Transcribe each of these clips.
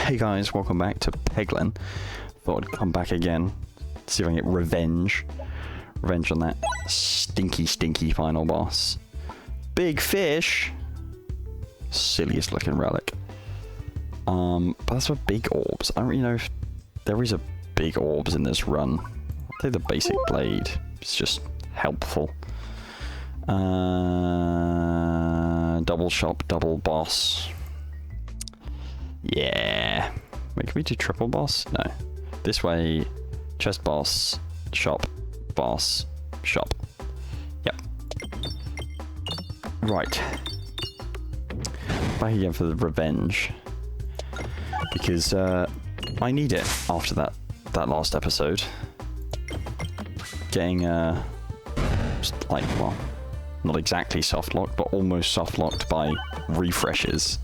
Hey guys, welcome back to Peglin. Thought I'd come back again, see if I can get revenge. Revenge on that stinky final boss. Big fish! Silliest looking relic. But that's for big orbs. I don't really know if there is a big orbs in this run. I'll take the basic blade. It's just helpful. Double shop, double boss. Yeah. Wait, can we do triple boss? No. This way, chest boss, shop, boss, shop. Yep. Right. Back again for the revenge. Because I need it after that last episode. Getting just like, well, not exactly soft locked, but almost soft locked by refreshes.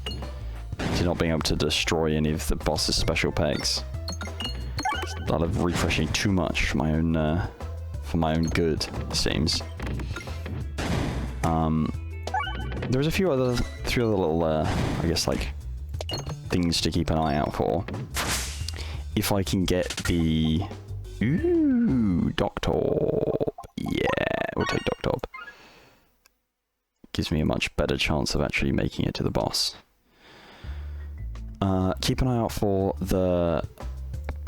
To not being able to destroy any of the boss's special pegs. I love refreshing too much for my own good, it seems. There's a few other little, I guess, like, things to keep an eye out for. If I can get the... Ooh, Doctorb. Yeah, we'll take Doctorb. Gives me a much better chance of actually making it to the boss. Keep an eye out for the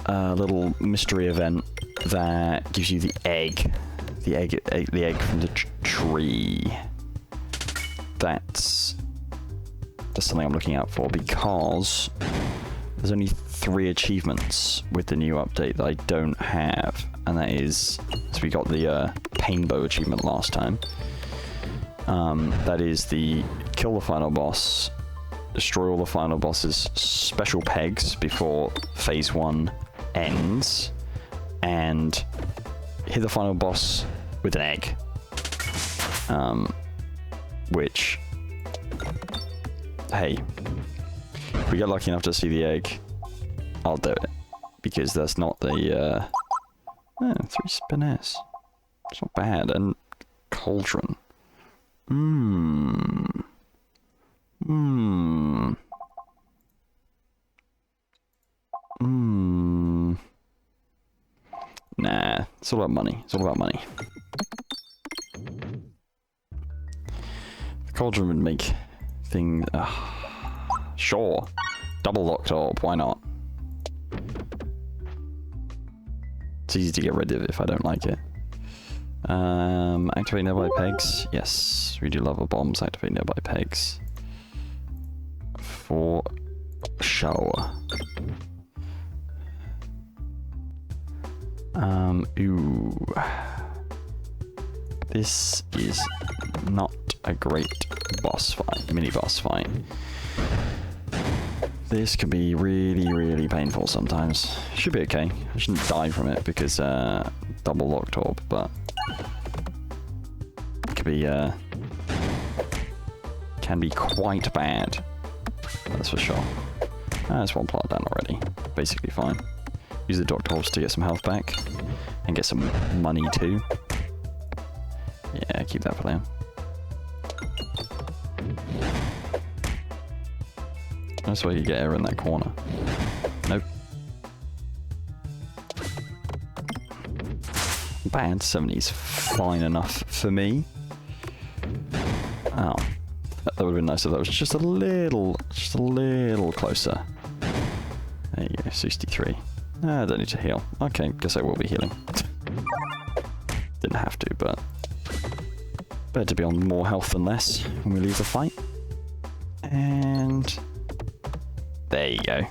little mystery event that gives you the egg. The egg from the tree. That's something I'm looking out for, because there's only 3 achievements with the new update that I don't have, and that is, so we got the Painbow achievement last time. That is the kill the final boss, destroy all the final boss's special pegs before phase 1 ends, and hit the final boss with an egg. Which, hey, if we get lucky enough to see the egg, I'll do it, because that's not the 3 spinets. It's not bad. And cauldron. Nah, it's all about money. It's all about money. The cauldron would make things... sure. Double locked orb, why not? It's easy to get rid of if I don't like it. Activate nearby pegs. Yes, we do lava bombs. Activate nearby pegs. For show. Ooh. This is not a great boss fight, mini boss fight. This can be really, really painful sometimes. Should be okay. I shouldn't die from it because double locked orb, but it can be quite bad. That's for sure. There's one plot down already. Basically fine. Use the Doctorbs to get some health back and get some money too. Yeah, keep that for now. That's why you get her in that corner. Nope. Bad 70's fine enough for me. Oh, that would have been nice if that was just a little closer. There you go, 63. I don't need to heal. Okay, guess I will be healing. Didn't have to, but better to be on more health than less when we leave the fight. And there you go.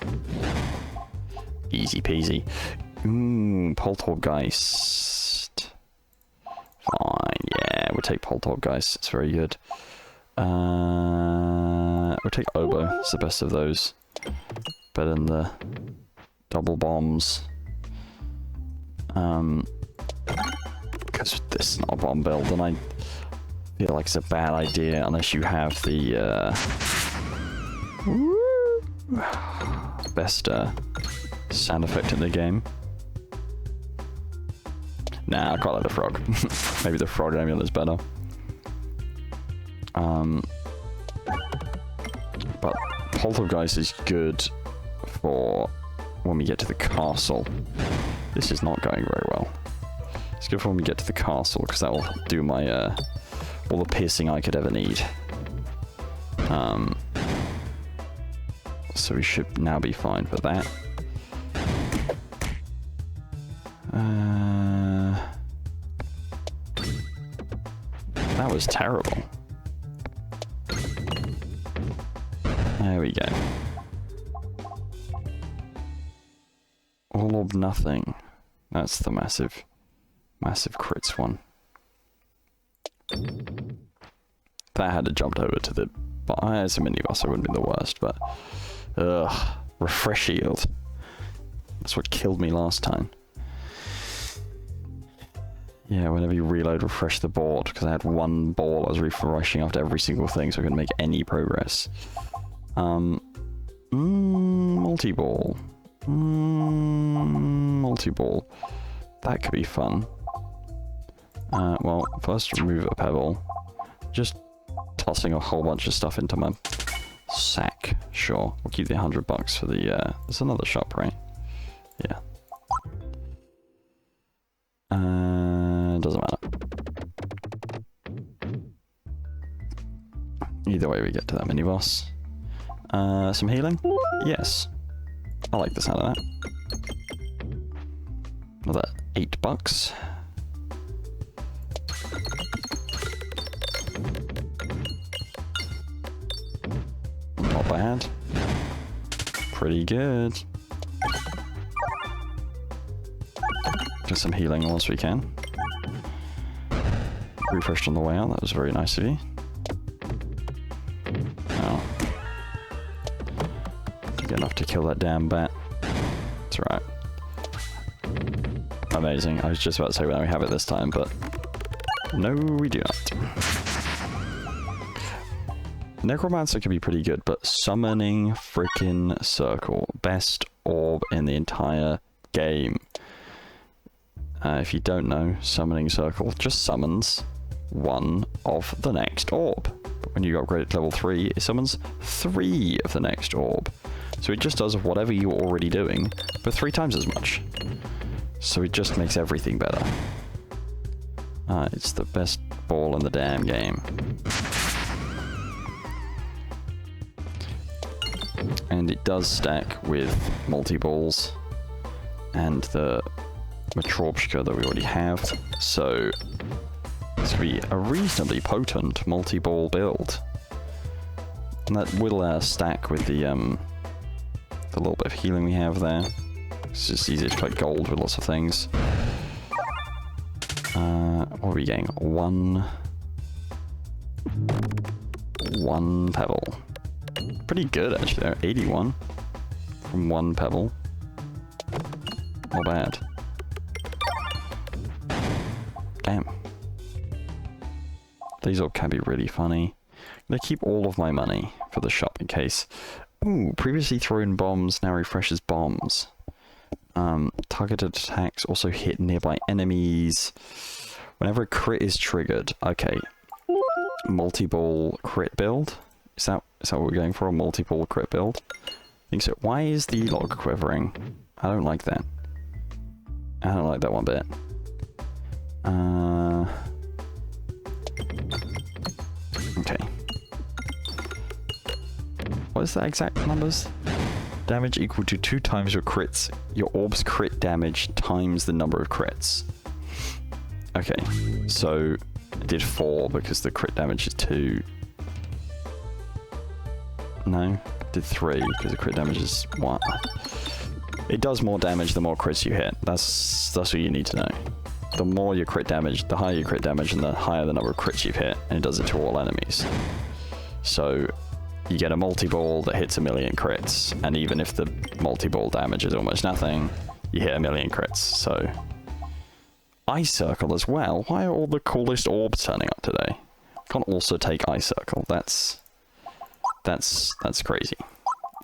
Easy peasy. Poltergeist. Fine, yeah, we'll take Poltergeist. It's very good. We'll take Oboe. It's the best of those. Better than the double bombs. Because this is not a bomb build, and I feel like it's a bad idea unless you have the best sound effect in the game. Nah, I quite like the frog. Maybe the frog amulet is better. But Poltergeist is good for when we get to the castle. This is not going very well. Let's go for when we get to the castle, because that will do my, all the piercing I could ever need. So we should now be fine for that. That was terrible. There we go. All or nothing. That's the massive crits one. That had to jumped over to the... But as a mini-boss, it wouldn't be the worst, but... Ugh. Refresh shield. That's what killed me last time. Yeah, whenever you reload, refresh the board, because I had one ball I was refreshing after every single thing, so I couldn't make any progress. Multi-ball. Multi-ball. That could be fun. Well, first remove a pebble. Just tossing a whole bunch of stuff into my sack. Sure, we'll keep the $100 for the, there's another shop, right? Yeah. Doesn't matter. Either way we get to that mini-boss. Some healing? Yes. I like the sound of that. Another $8. Not bad. Pretty good. Get some healing once we can. Refreshed on the way out, that was very nice of you. Oh. Didn't get enough to kill that damn bat. That's right. Amazing. I was just about to say, well, we have it this time, but... No, we do not. Necromancer can be pretty good, but Summoning Frickin' Circle. Best orb in the entire game. If you don't know, Summoning Circle just summons one of the next orb. But when you upgrade it to level 3, it summons 3 of the next orb. So it just does whatever you're already doing, but 3 times as much. So it just makes everything better. It's the best ball in the damn game. And it does stack with multi-balls and the Matryoshka that we already have, so it's going to be a reasonably potent multi-ball build. And that will stack with the little bit of healing we have there. It's just easier to collect gold with lots of things. What are we getting? One pebble. Pretty good actually, 81 from 1 pebble. Not bad. Damn. These all can be really funny. I'm gonna keep all of my money for the shop in case. Ooh, previously thrown bombs now refreshes bombs. Targeted attacks also hit nearby enemies. Whenever a crit is triggered. Okay. Multi-ball crit build? Is that what we're going for? A multi-ball crit build? I think so. Why is the log quivering? I don't like that. I don't like that one bit. Okay. What is the exact numbers? Damage equal to 2 times your crits. Your orb's crit damage times the number of crits. Okay, so I did 4 because the crit damage is 2. No, did 3 because the crit damage is 1. It does more damage the more crits you hit. That's what you need to know. The more your crit damage, the higher your crit damage, and the higher the number of crits you've hit, and it does it to all enemies. So you get a multi-ball that hits 1,000,000 crits, and even if the multi-ball damage is almost nothing, you hit 1,000,000 crits. So Ice Circle as well. Why are all the coolest orbs turning up today? Can't also take Ice Circle. That's crazy.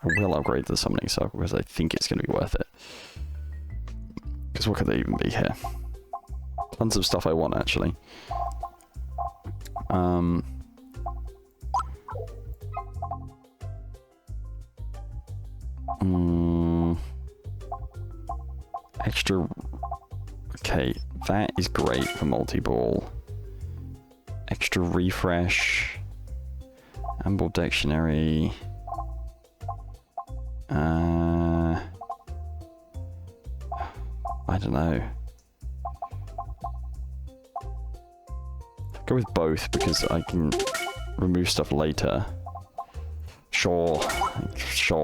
I will upgrade the Summoning Circle because I think it's going to be worth it. Because what could they even be here? Tons of stuff I want, actually. extra... Okay, that is great for multi-ball. Extra refresh. Amble dictionary. I don't know. Go with both because I can remove stuff later. Sure,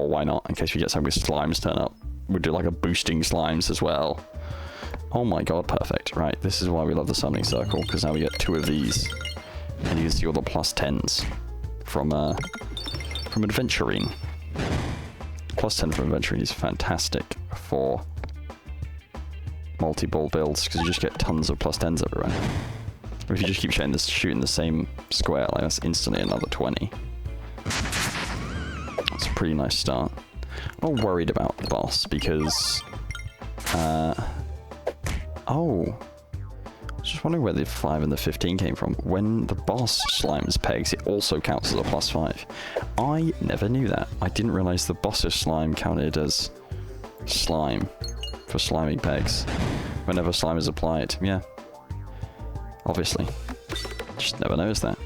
why not? In case we get some with slimes turn up. We'll do like a boosting slimes as well. Oh my god, perfect. Right, this is why we love the summoning circle, because now we get 2 of these. And you can see all the +10s from Adventuring. +10 from Adventuring is fantastic for multi-ball builds, because you just get tons of +10s everywhere. Or if you just keep shooting the same square, like that's instantly another 20. It's a pretty nice start. I'm not worried about the boss, because... oh! I was just wondering where the 5 and the 15 came from. When the boss slimes pegs, it also counts as a +5. I never knew that. I didn't realise the boss's slime counted as slime for sliming pegs. Whenever slime is applied, yeah. Obviously. Just never noticed that.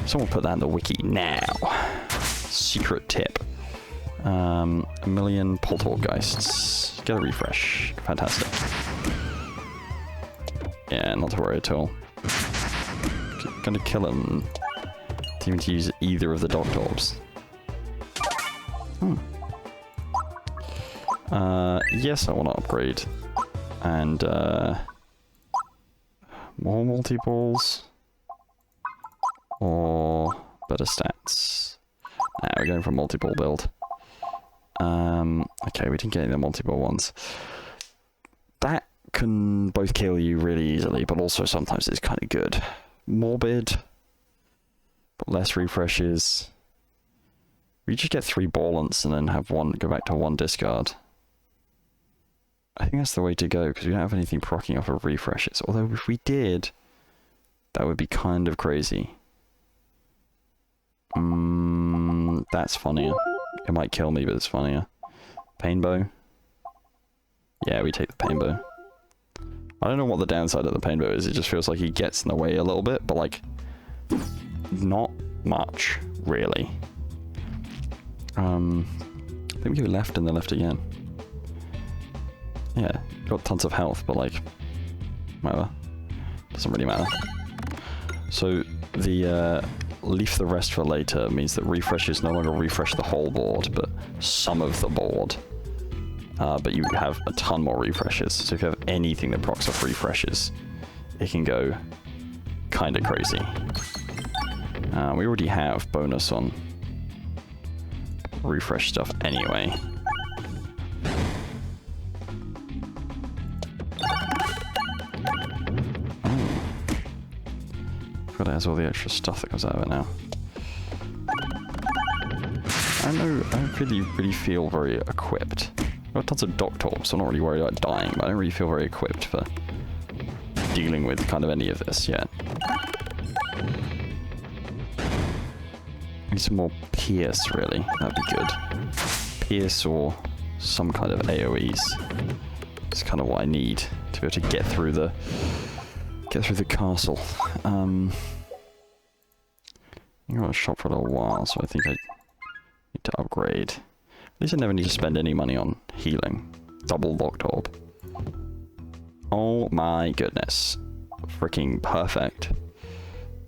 Someone put that in the wiki now. Secret tip. 1,000,000 poltergeists. Get a refresh. Fantastic. Yeah, not to worry at all. Gonna kill him. Didn't even to use either of the Doctorbs. Yes, I want to upgrade. And, more multi-balls. Or better stats. Nah, we're going for a multi-ball build. Okay, we didn't get any of the multi-ball ones. That can both kill you really easily, but also sometimes it's kind of good. Morbid, but less refreshes. We just get 3 ballants and then have one go back to 1 discard. I think that's the way to go, because we don't have anything proccing off of refreshes. Although if we did, that would be kind of crazy. That's funnier. It might kill me, but it's funnier. Painbow. Yeah, we take the painbow. I don't know what the downside of the painbow is. It just feels like he gets in the way a little bit, but like, not much, really. I think we go left and then left again. Yeah, got tons of health, but like, whatever. Doesn't really matter. So the leave the rest for later means that refreshes no longer refresh the whole board, but some of the board. But you have a ton more refreshes. So if you have anything that procs off refreshes, it can go kind of crazy. We already have bonus on refresh stuff anyway. It has all the extra stuff that comes out of it now. I don't really feel very equipped. I've got tons of Doctorbs, so I'm not really worried about dying, but I don't really feel very equipped for dealing with kind of any of this yet. Need some more Pierce, really. That'd be good. Pierce or some kind of AoEs. It's kind of what I need to be able to get through the castle. I got a shop for a little while, so I think I need to upgrade. At least I never need to spend any money on healing. Double Doctorb. Oh my goodness. Freaking perfect.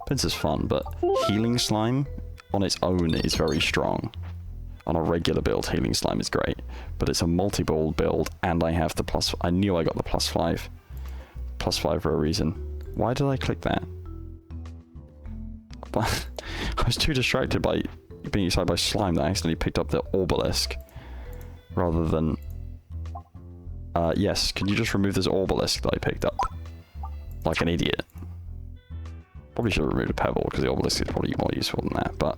This is fun, but healing slime on its own is very strong. On a regular build, healing slime is great, but it's a multi-ball build, and I have the plus... I knew I got the +5. +5 for a reason. Why did I click that? I was too distracted by being excited by slime that I accidentally picked up the obelisk. Rather than... yes, can you just remove this obelisk that I picked up? Like an idiot. Probably should have removed a pebble, because the obelisk is probably more useful than that, but...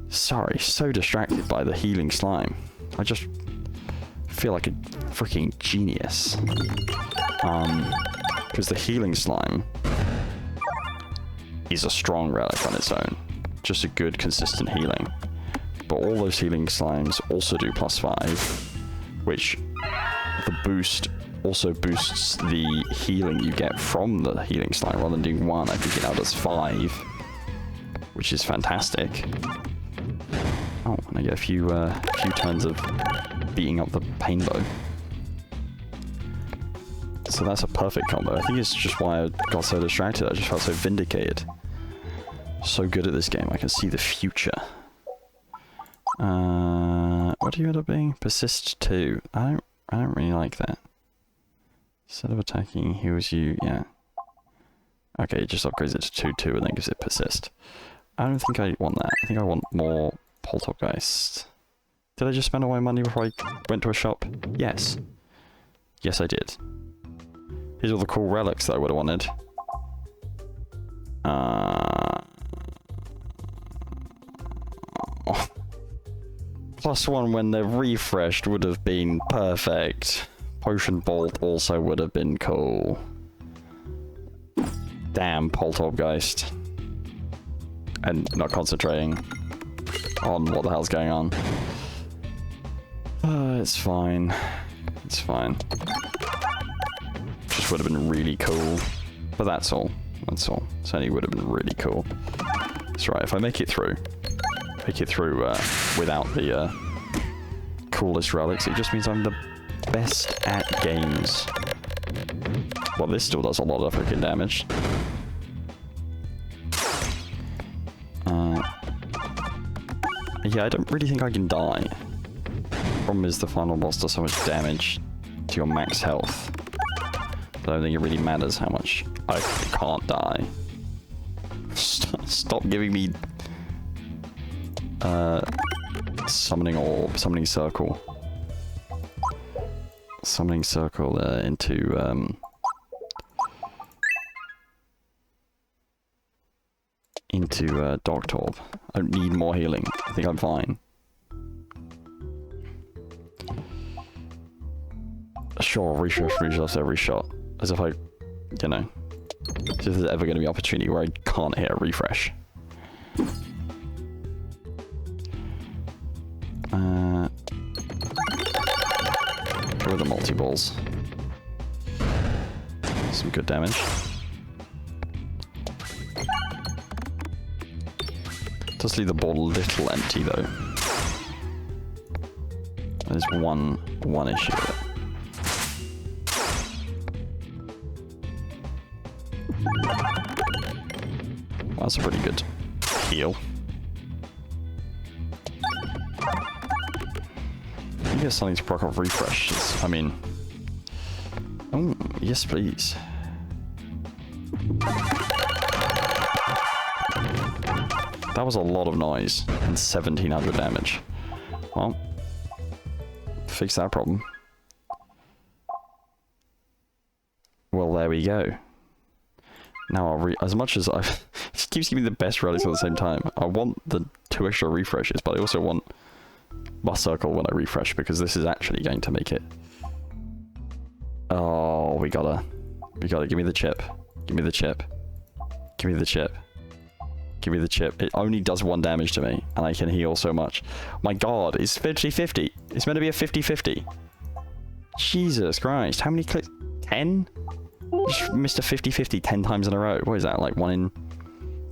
Sorry, so distracted by the healing slime. I just feel like a freaking genius. Because the healing slime is a strong relic on its own. Just a good, consistent healing. But all those healing slimes also do +5, which the boost also boosts the healing you get from the healing slime. Rather than doing 1, I think it now does 5, which is fantastic. Oh, and I get a few turns of beating up the pain bow. So that's a perfect combo. I think it's just why I got so distracted. I just felt so vindicated. So good at this game. I can see the future. What do you end up being? Persist 2. I don't really like that. Instead of attacking, heals you. Yeah. Okay, it just upgrades it to 2-2 and then gives it persist. I don't think I want that. I think I want more Poltergeist. Did I just spend all my money before I went to a shop? Yes. Yes, I did. Here's all the cool relics that I would have wanted. +1 when they're refreshed would have been perfect. Potion Bolt also would have been cool. Damn, Poltergeist. And not concentrating on what the hell's going on. It's fine. It's fine. Just would have been really cool. But that's all. That's all. Certainly would have been really cool. That's right, if I make it through without the coolest relics, it just means I'm the best at games. Well, this still does a lot of freaking damage. Yeah, I don't really think I can die. Problem is the final boss does so much damage to your max health. I don't think it really matters how much I can't die. Stop giving me summoning orb, summoning circle. Summoning circle into Dogtorb. I don't need more healing. I think I'm fine. Sure, refresh every shot. As if I, you know, as if there's ever going to be an opportunity where I can't hit a refresh. Go with the multi-balls. Some good damage. Does leave the ball a little empty though. There's one issue with it. That's a pretty good heal. I guess something to proc off refreshes. I mean... Oh, yes please. That was a lot of noise and 1700 damage. Well, fix that problem. Well, there we go. Now I'll as much as I've... It keeps giving me the best relics at the same time. I want the 2 extra refreshes, but I also want my circle when I refresh, because this is actually going to make it... Oh, we gotta... Give me the chip. Give me the chip. Give me the chip. Give me the chip. It only does 1 damage to me, and I can heal so much. My god, it's 50-50. It's meant to be a 50-50. Jesus Christ, how many clicks? 10? Just missed a 50-50 10 times in a row. What is that, like 1 in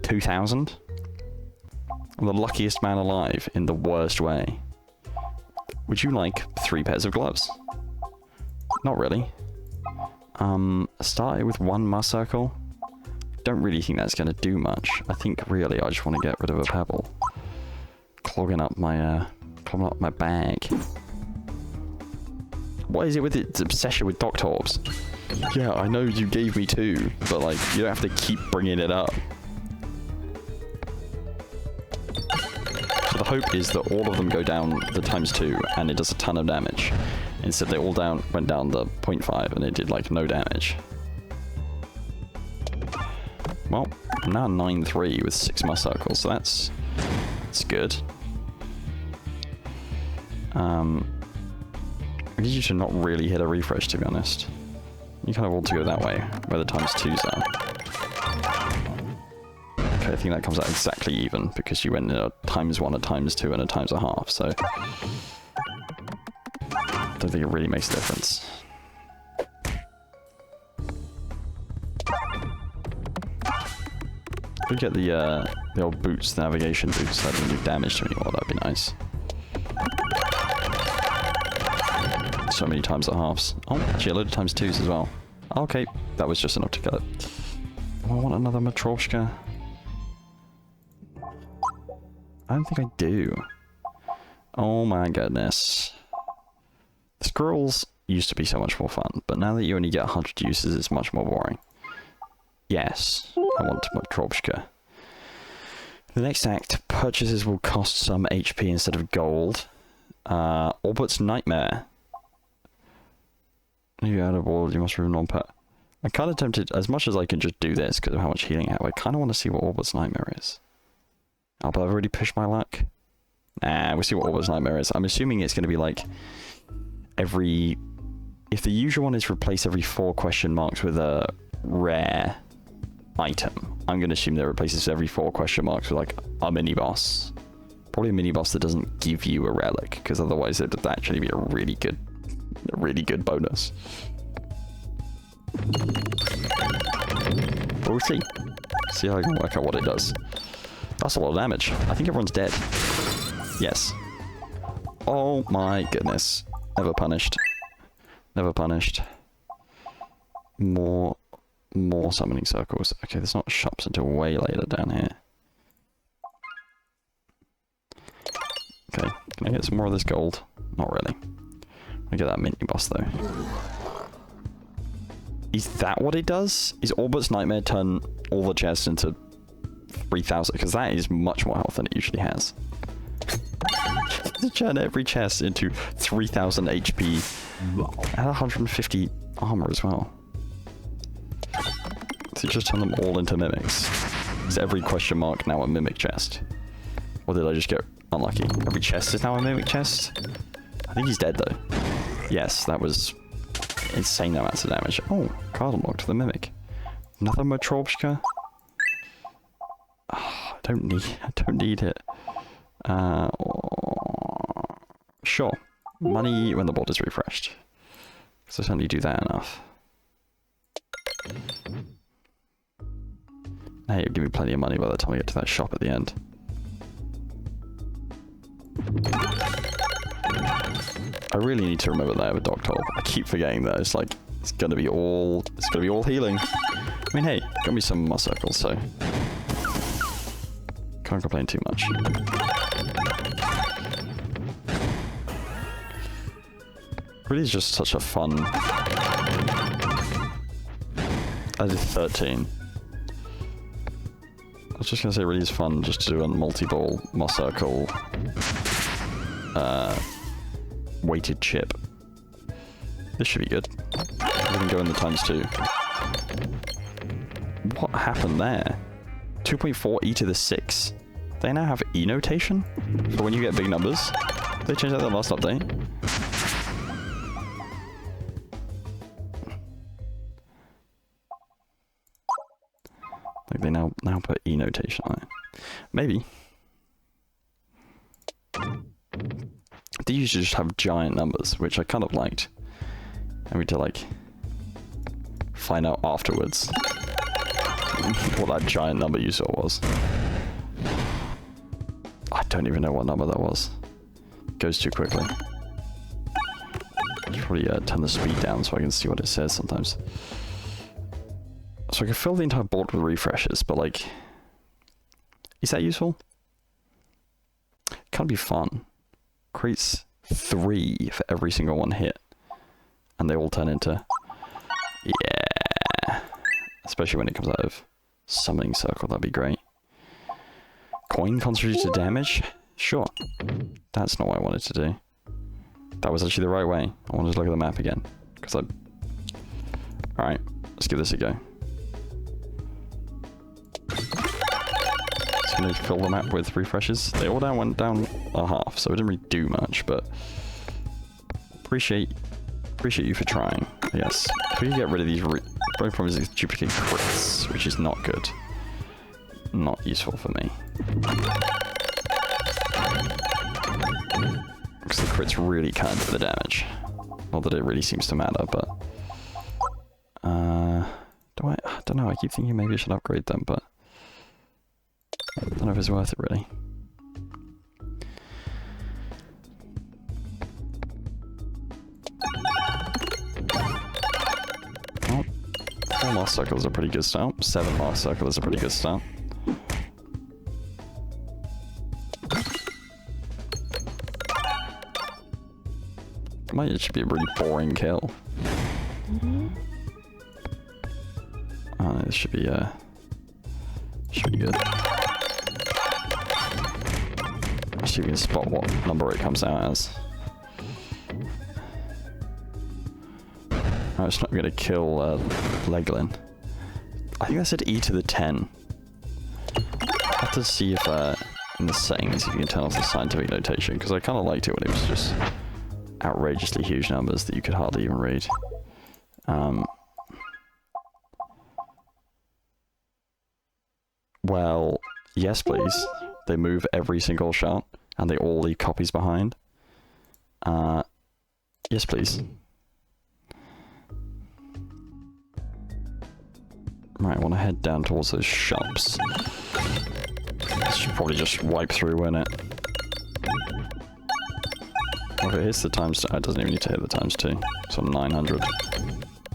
2,000? I'm the luckiest man alive in the worst way. Would you like 3 pairs of gloves? Not really. Started with 1 must circle. Don't really think that's going to do much. I think really I just want to get rid of a pebble. Clogging up my bag. What is it with its obsession with Doctorbs? Yeah, I know you gave me 2, but like, you don't have to keep bringing it up. So the hope is that all of them go down the ×2 and it does a ton of damage. Instead they all went down the 0.5 and it did like no damage. Well, I'm now 9-3 with 6 must circles, so that's good. I guess you should not really hit a refresh, to be honest. You kind of want to go that way, where the ×2s are. Okay, I think that comes out exactly even, because you went in a ×1, a ×2, and a ×1/2, so... I don't think it really makes a difference. we get the old boots, the navigation boots that don't do damage to anymore, that'd be nice. So many times at halves. Oh, actually a load of times twos as well. Okay, that was just enough to get it. Do I want another Matryoshka? I don't think I do. Oh my goodness. The squirrels used to be so much more fun, but now that you only get 100 uses, it's much more boring. Yes, I want Matryoshka. The next act, purchases will cost some HP instead of gold. Orbert's Nightmare. You add a ball, you must remove non-pet. I'm kind of tempted, as much as I can just do this because of how much healing I have, I kind of want to see what Orbert's Nightmare is. Oh, but I've already pushed my luck. Nah, we'll see what Orbert's Nightmare is. I'm assuming it's going to be like every... If the usual one is replace every 4 question marks with a rare item, I'm going to assume that it replaces every 4 question marks with like a mini-boss. Probably a mini-boss that doesn't give you a relic, because otherwise it would actually be a really good bonus. But we'll see. See how I can work out what it does. That's a lot of damage. I think everyone's dead. Yes. Oh my goodness. Never punished. Never punished. More summoning circles. Okay, there's not shops until way later down here. Okay, can I get some more of this gold? Not really. I get that mini boss though. Is that what it does? Is Orbert's Nightmare turn all the chests into 3,000? Because that is much more health than it usually has. To turn every chest into 3,000 HP and 150 armor as well. So just turn them all into mimics. Is every question mark now a mimic chest? Or did I just get unlucky? Every chest is now a mimic chest? I think he's dead though. Yes, that was insane amounts of damage. Oh, card unlocked the mimic. Another Matryoshka. Oh, I don't need it. Sure. Money when the board is refreshed. Because I certainly do that enough. Hey, it'll give me plenty of money by the time I get to that shop at the end. I really need to remember that I have a doctor. I keep forgetting that. It's like it's gonna be all healing. I mean, hey, got me some muscle circles, so can't complain too much. Really is just such a fun... I did 13. I was just going to say it really is fun just to do a multi-ball, moss circle, weighted chip. This should be good. We can go in the ×2. What happened there? 2.4 e to the 6. They now have E notation for when you get big numbers. Did they change that in the last update? Like they now put E notation on it. Maybe. They used to just have giant numbers, which I kind of liked. And we had to like find out afterwards what that giant number you saw was. I don't even know what number that was. It goes too quickly. I should probably turn the speed down so I can see what it says sometimes. So I can fill the entire board with refreshes, but like, is that useful? Can't be fun. Creates 3 for every single one hit, and they all turn into, yeah. Especially when it comes out of summoning circle, that'd be great. Coin contributes to damage? Sure. That's not what I wanted to do. That was actually the right way. I wanted to look at the map again, because Alright, let's give this a go. Just gonna fill the map with refreshes. They all went down a half, so it didn't really do much, but appreciate you for trying. Yes, if we can get rid of these, the problem is these duplicate crits, which is not good. Not useful for me. Because the crits really can't do the damage. Not that it really seems to matter, but I don't know, I keep thinking maybe I should upgrade them, but Don't know if it's worth it, really. Oh, 4 Master Circle is a pretty good start. 7 Master Circle is a pretty good start. Might actually be a really boring kill. Oh no, this should be good. Let's see if we can spot what number it comes out as. Oh, it's not going to kill peglin. I think I said E to the 10. I have to see if in the settings if you can turn off the scientific notation, because I kind of liked it when it was just outrageously huge numbers that you could hardly even read. Well, yes please. They move every single shot, and they all leave copies behind. Yes please. Right, I want to head down towards those shops. This should probably just wipe through, won't it? Okay, it hits the times 2. It doesn't even need to hit the times 2. It's on 900. I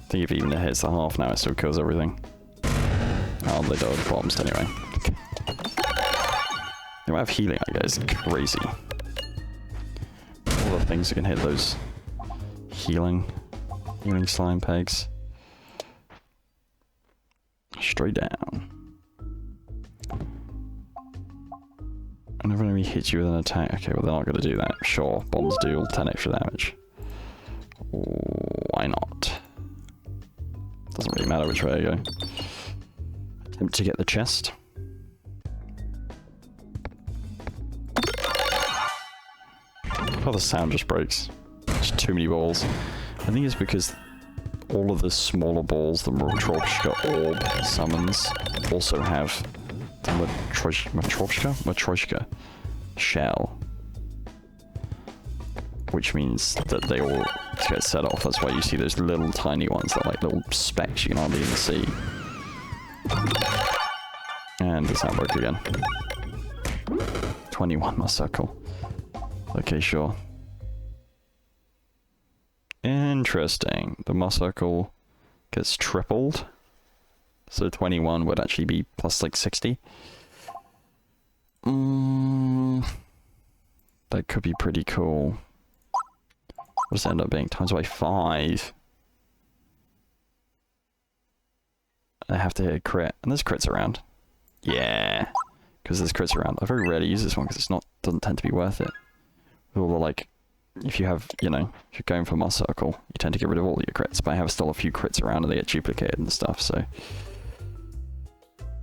think if even it hits the half now, it still kills everything. Oh, they died with bombs anyway. They might have healing, I guess. Crazy. All the things that can hit those healing slime pegs. Straight down. Whenever an enemy hits you with an attack, okay, well they're not going to do that. Sure, bombs deal 10 extra damage. Why not? Doesn't really matter which way I go. Attempt to get the chest. Oh, the sound just breaks. There's too many balls. I think it's because all of the smaller balls the Matryoshka orb summons also have the Matryoshka shell. Which means that they all get set off. That's why you see those little tiny ones that are like little specks you can hardly even see. And the sound broke again. 21 my circle. Okay, sure. Interesting. The Moss Circle gets tripled. So 21 would actually be plus like 60. That could be pretty cool. What does it end up being? Times by 5. I have to hit a crit. And there's crits around. Yeah. Because there's crits around. I very rarely use this one because doesn't tend to be worth it. With all the like, if you have, you know, if you're going for Moss Circle, you tend to get rid of all your crits, but I have still a few crits around and they get duplicated and stuff, so.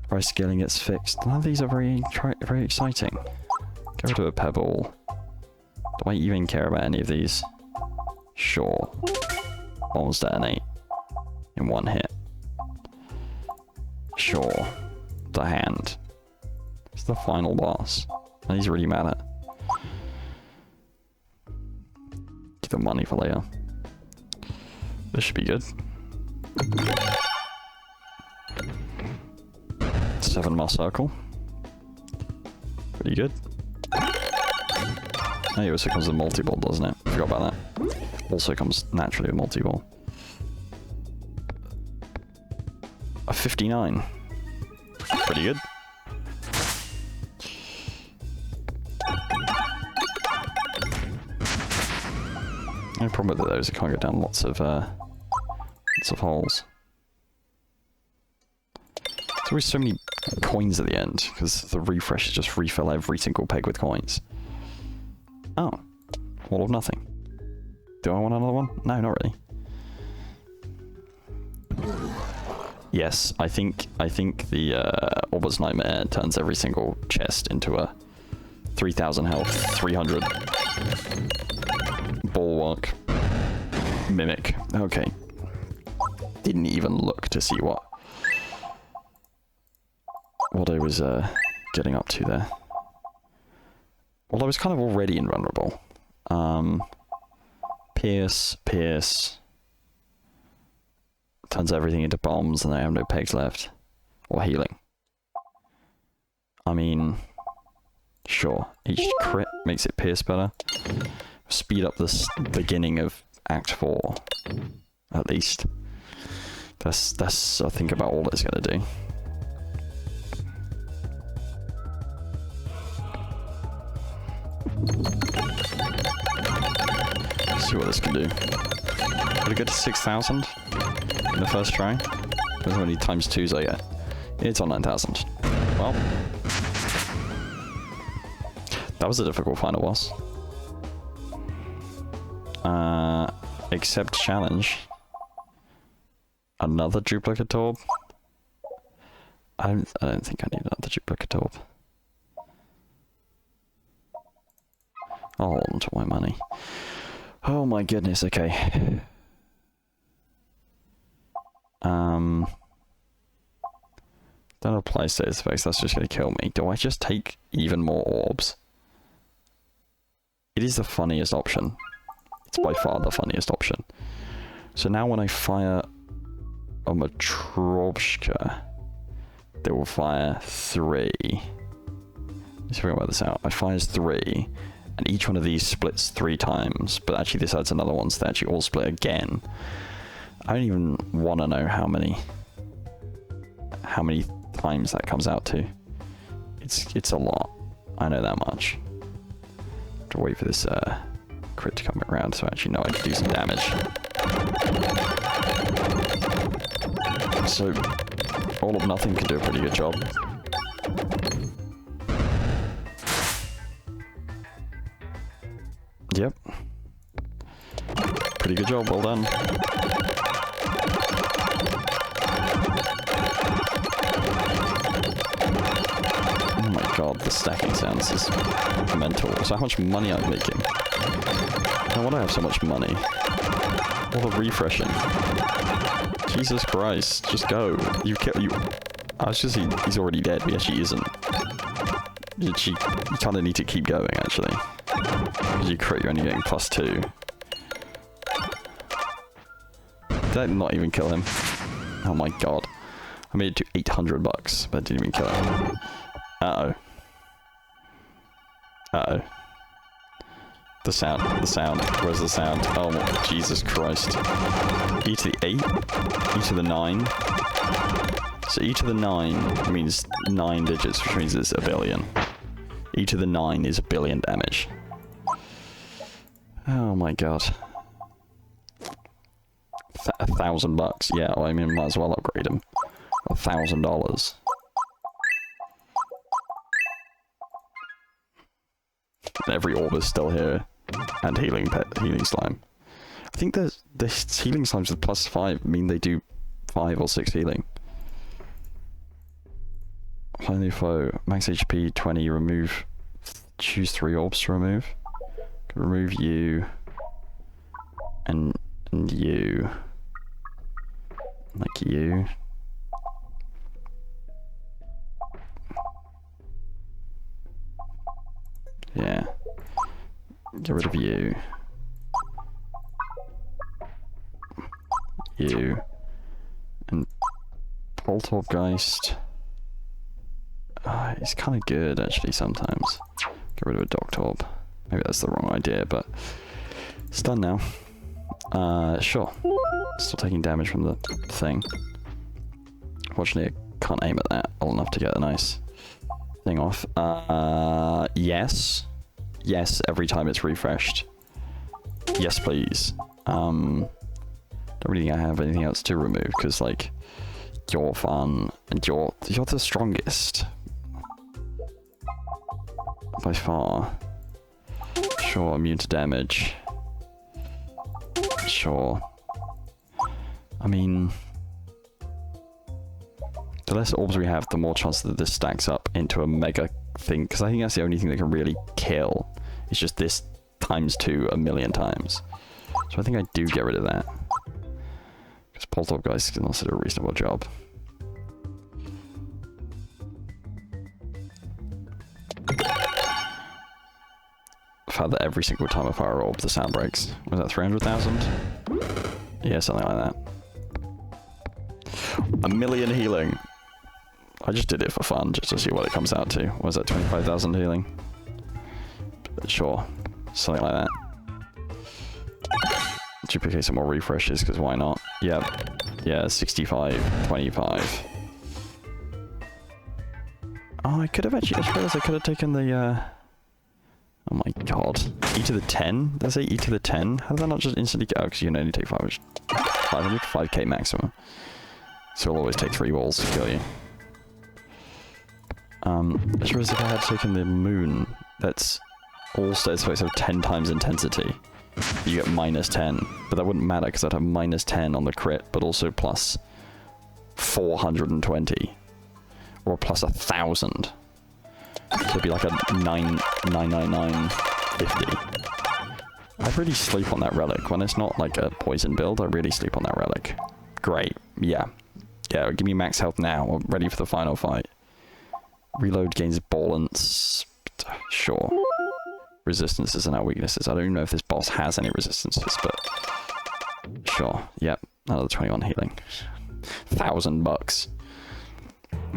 Price scaling gets fixed. None of these are very exciting. Get rid of a pebble. Do I even care about any of these? Sure. Bombs detonate in 1 hit. Sure. The hand. It's the final boss. And these really matter. Keep the money for later. This should be good. 7 Moss Circle. Pretty good. Hey, also comes with multiball, doesn't it? Forgot about that. Also comes naturally with multiball. A 59. Pretty good. No problem with those, I can't get down lots of holes. There's always so many coins at the end, because the refreshes just refill every single peg with coins. Oh. All or nothing. Do I want another one? No, not really. Yes, I think the Orber's Nightmare turns every single chest into a 3000 health, 300 bulwark mimic. Okay. Didn't even look to see what I was getting up to there. Well, I was kind of already invulnerable. Pierce. Turns everything into bombs and I have no pegs left. Or healing. I mean, sure. Each crit makes it pierce better. Speed up the beginning of Act 4, at least. That's I think about all it's gonna do. Let's see what this can do. Did it get to 6,000 in the first try? How many times 2s I get? It's on 9,000. Well, that was a difficult final boss. Accept challenge. Another duplicate orb? I don't think I need another duplicate orb. I'll hold on to my money. Oh my goodness, okay. Don't apply status effects, that's just gonna kill me. Do I just take even more orbs? It is the funniest option. It's by far the funniest option. So now when I fire a Matryoshka, they will fire 3. Let's figure out this out. I fires 3, and each one of these splits 3 times, but actually this adds another one, so they actually all split again. I don't even want to know how many times that comes out to. It's a lot. I know that much. Have to wait for this crit to come around so I actually know I can do some damage. So all of nothing can do a pretty good job. Yep. Pretty good job, well done. Oh my god, the stacking sounds is mental. So how much money I'm making? How would I have so much money? All the refreshing. Jesus Christ, just go. You I was just he's already dead, but actually isn't. You kinda need to keep going actually. Because you crit, you're only getting +2. Did I not even kill him? Oh my god. I made it to 800 bucks, but didn't even kill him. Uh-oh. Uh-oh. The sound. Where's the sound? Oh my, Jesus Christ. E to the 8? E to the 9? So E to the 9 means 9 digits, which means it's a billion. E to the 9 is a billion damage. Oh my god. $1,000. Yeah, well, I mean, might as well upgrade him. $1,000. Every orb is still here. And healing slime. I think the healing slimes with +5 mean they do 5 or 6 healing. Finally foe. Max HP 20, remove. Choose 3 orbs to remove. Remove you. And you. Like you. Yeah. Get rid of you. You. And Poltergeist. He's kind of good actually sometimes. Get rid of a Doctorb. Maybe that's the wrong idea, but it's done now. Sure. Still taking damage from the thing. Fortunately, I can't aim at that well enough to get a nice thing off. Yes. Yes, every time it's refreshed. Yes, please. Don't really think I have anything else to remove, because, like, you're fun, and you're the strongest. By far. Sure, immune to damage. Sure. I mean, the less orbs we have, the more chance that this stacks up into a mega thing, because I think that's the only thing that can really kill. It's just this times 2 a million times. So I think I do get rid of that. Because Poltergeist can also do a reasonable job. The fact that every single time I fire orb, the sound breaks. Was that 300,000? Yeah, something like that. 1 million healing. I just did it for fun, just to see what it comes out to. What was that, 25,000 healing? Sure, something like that. Duplicate some more refreshes, because why not? Yep. Yeah, 65, 25. Oh, I could have actually, I just realized I could have taken the, oh my god. E to the 10? Did I say E to the 10? How did that not just instantly go? Because you can only take 500 to 5k maximum. So it'll always take 3 balls to kill you. I just realized if I had taken the moon, that's all state effects have 10 times intensity. You get minus 10. But that wouldn't matter because I'd have minus 10 on the crit, but also plus 420. Or plus 1,000. So it'd be like a 99950. I really sleep on that relic. When it's not like a poison build, I really sleep on that relic. Great. Yeah. Yeah, give me max health now. I'm ready for the final fight. Reload gains balance. Sure. Resistances and our weaknesses. I don't even know if this boss has any resistances, but sure. Yep. Another 21 healing. $1,000.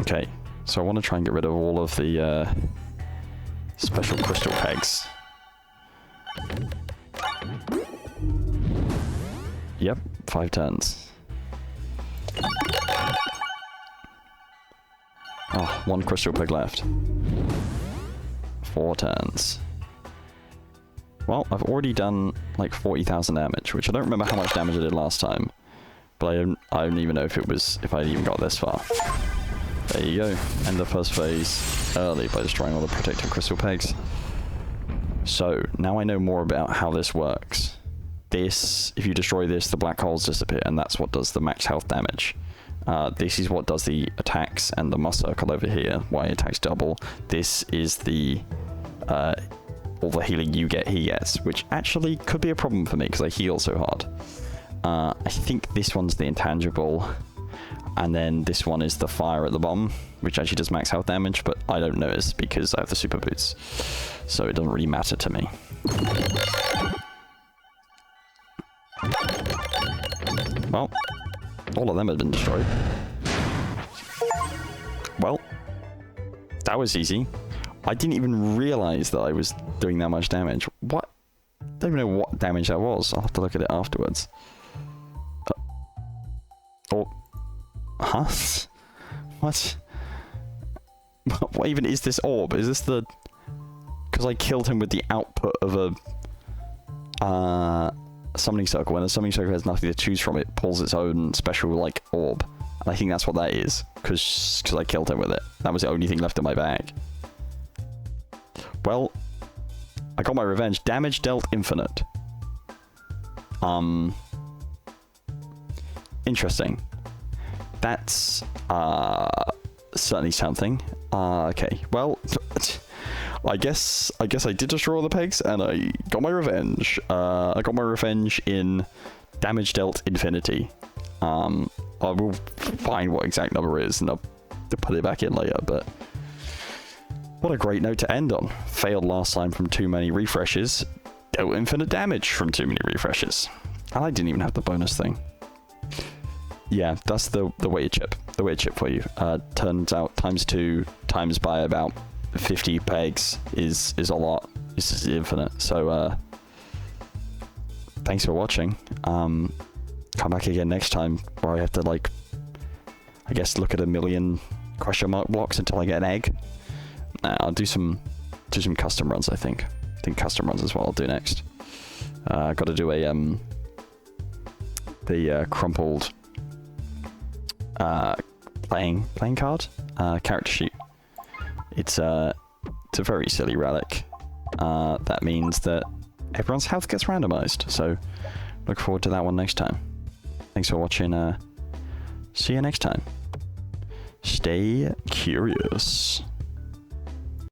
Okay. So I want to try and get rid of all of the special crystal pegs. Yep, 5 turns. Oh, 1 crystal peg left. 4 turns. Well, I've already done like 40,000 damage, which I don't remember how much damage I did last time. But I don't even know if I even got this far. There you go. End the first phase early by destroying all the protective crystal pegs. So, now I know more about how this works. This, if you destroy this, the black holes disappear, and that's what does the max health damage. This is what does the attacks and the moss circle over here, why it attacks double. This is the, all the healing you get, he gets, which actually could be a problem for me, because I heal so hard. I think this one's the intangible, and then this one is the fire at the bottom, which actually does max health damage, but I don't notice because I have the super boots, so it doesn't really matter to me. Well, all of them have been destroyed. Well, that was easy. I didn't even realize that I was doing that much damage. What? I don't even know what damage that was. I'll have to look at it afterwards. Oh. Huh? What? What even is this orb? Is this the... Because I killed him with the output of a summoning circle. When a summoning circle has nothing to choose from, it pulls its own special, like, orb. And I think that's what that is. Because I killed him with it. That was the only thing left in my bag. Well, I got my revenge. Damage dealt infinite. Interesting. That's certainly something. Okay, well, I guess I did destroy all the pegs, and I got my revenge. I got my revenge in damage dealt infinity. I will find what exact number it is, and I'll put it back in later. But what a great note to end on. Failed last time from too many refreshes. Dealt infinite damage from too many refreshes. And I didn't even have the bonus thing. Yeah, that's the weighted chip. The weighted chip for you. Turns out ×2 times by about 50 pegs is a lot. This is infinite. So thanks for watching. Come back again next time where I have to, like, I guess look at 1,000,000 question mark blocks until I get an egg. I'll do some custom runs, I think. I think custom runs is what I'll do next. Got to do a the crumpled playing card character sheet. It's a very silly relic. That means that everyone's health gets randomized. So look forward to that one next time. Thanks for watching. See you next time. Stay curious.